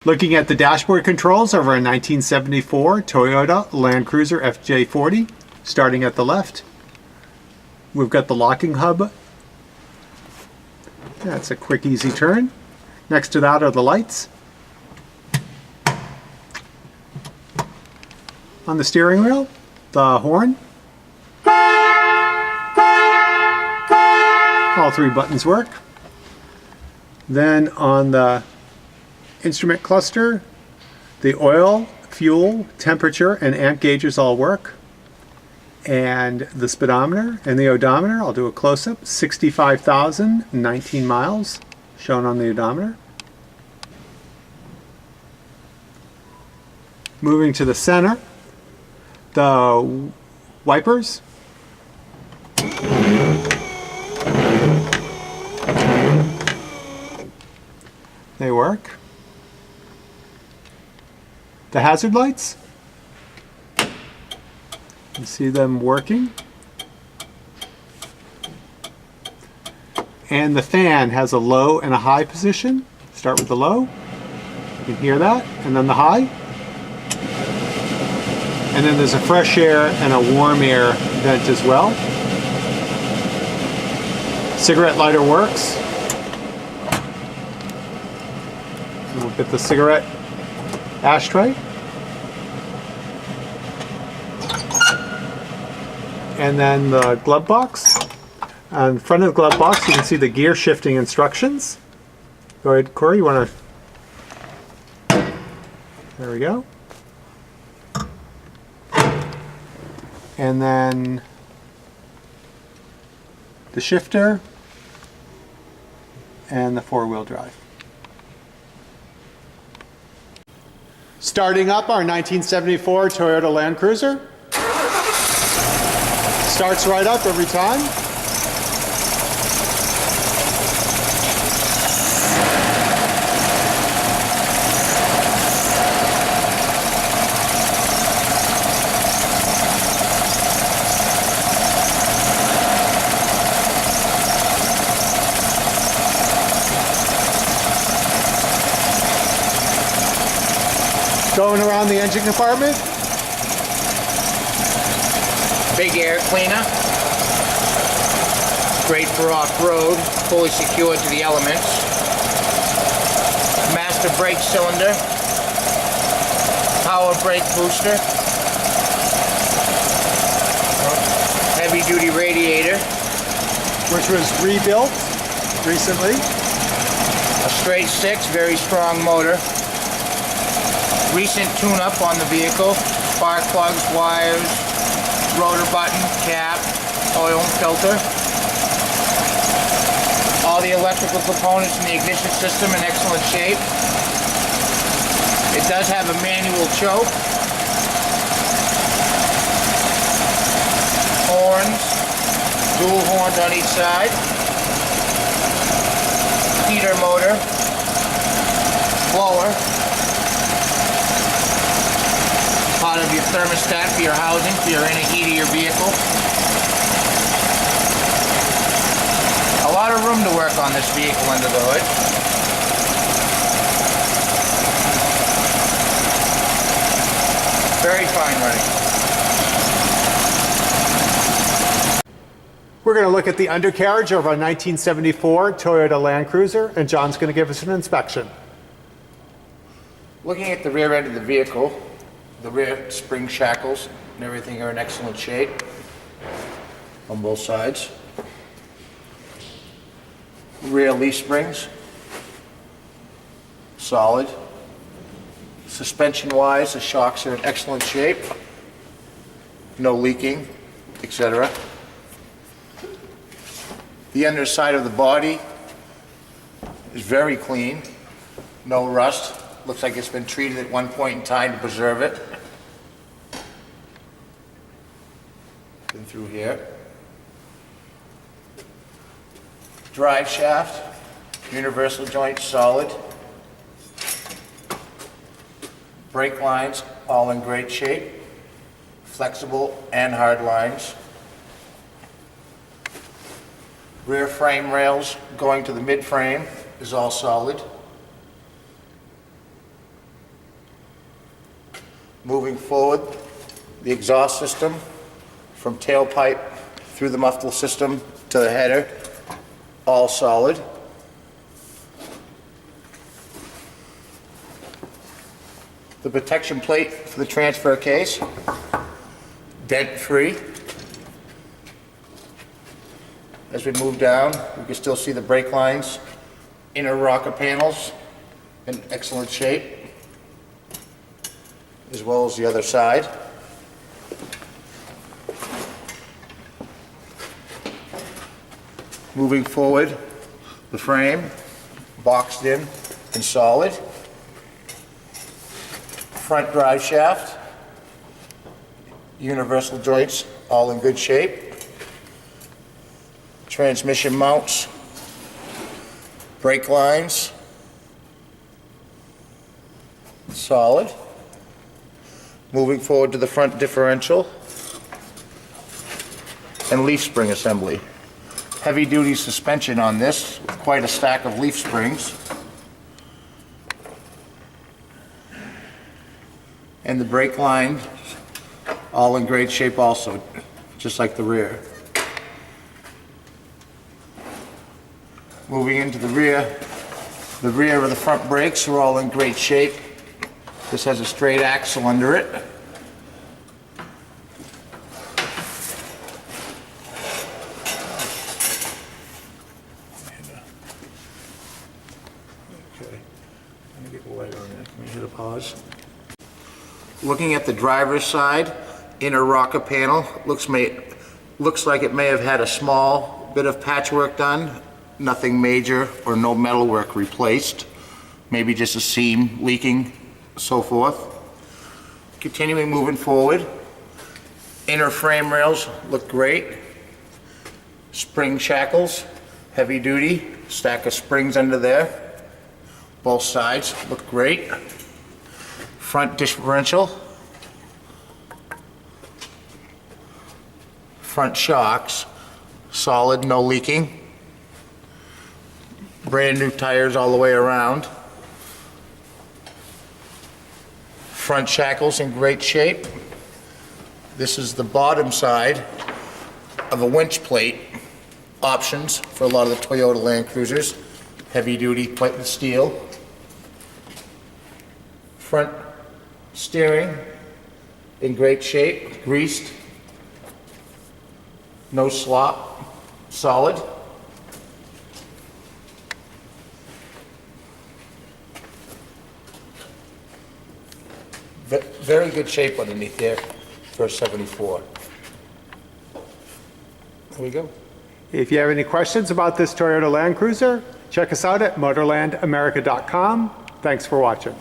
Looking at the dashboard controls of our 1974 Toyota Land Cruiser FJ-40, starting at the left, we've got the locking hub. That's a quick, easy turn. Next to that are the lights. On the steering wheel, the horn. All three buttons work. Then on the instrument cluster, the oil, fuel, temperature, and amp gauges all work. And the speedometer and the odometer, I'll do a close-up, 65,019 miles shown on the odometer. Moving to the center, the wipers. They work. The hazard lights, you see them working. And the fan has a low and a high position. Start with the low, you can hear that, and then the high. And then there's a fresh air and a warm air vent as well. Cigarette lighter works. We'll get the cigarette ashtray. And then the glove box. On the front of the glove box you can see the gear shifting instructions. Go ahead, Corey, you want to... There we go. And then the shifter and the four-wheel drive. Starting up our 1974 Toyota Land Cruiser. Starts right up every time. Going around the engine compartment. Big air cleaner. Great for off-road, fully secured to the elements. Master brake cylinder. Power brake booster. Heavy-duty radiator. Which was rebuilt recently. A straight six, very strong motor. Recent tune-up on the vehicle. Spark plugs, wires, rotor button, cap, oil and filter. All the electrical components in the ignition system in excellent shape. It does have a manual choke. Horns, dual horns on each side. Heater motor, blower. Part of your thermostat for your housing, for your inner heat of your vehicle. A lot of room to work on this vehicle under the hood. Very fine running. We're going to look at the undercarriage of our 1974 Toyota Land Cruiser, and John's going to give us an inspection. Looking at the rear end of the vehicle, the rear spring shackles and everything are in excellent shape on both sides. Rear leaf springs, solid. Suspension wise, the shocks are in excellent shape, no leaking, etc. The underside of the body is very clean, no rust. Looks like it's been treated at one point in time to preserve it. Been through here. Drive shaft, universal joint solid. Brake lines all in great shape, flexible and hard lines. Rear frame rails going to the mid frame is all solid. Moving forward, the exhaust system from tailpipe through the muffler system to the header, all solid. The protection plate for the transfer case, dent-free. As we move down, we can still see the brake lines, inner rocker panels in excellent shape, as well as the other side. Moving forward, the frame, boxed in and solid. Front drive shaft, universal joints, all in good shape. Transmission mounts, brake lines, solid. Moving forward to the front differential and leaf spring assembly. Heavy duty suspension on this with quite a stack of leaf springs. And the brake line, all in great shape also, just like the rear. Moving into the rear of the front brakes are all in great shape. This has a straight axle under it. Okay, let me get the light on that. Can we hit a pause? Looking at the driver's side, inner rocker panel, looks like it may have had a small bit of patchwork done. Nothing major or no metalwork replaced. Maybe just a seam leaking, so forth. Continuing moving forward. Inner frame rails look great. Spring shackles, heavy duty, stack of springs under there. Both sides look great. Front differential. Front shocks, solid, no leaking. Brand new tires all the way around. Front shackles in great shape. This is the bottom side of a winch plate. Options for a lot of the Toyota Land Cruisers. Heavy duty plate with steel. Front steering in great shape, greased. No slop, solid. Very good shape underneath there for a 74. There we go. If you have any questions about this Toyota Land Cruiser, check us out at motorlandamerica.com. Thanks for watching.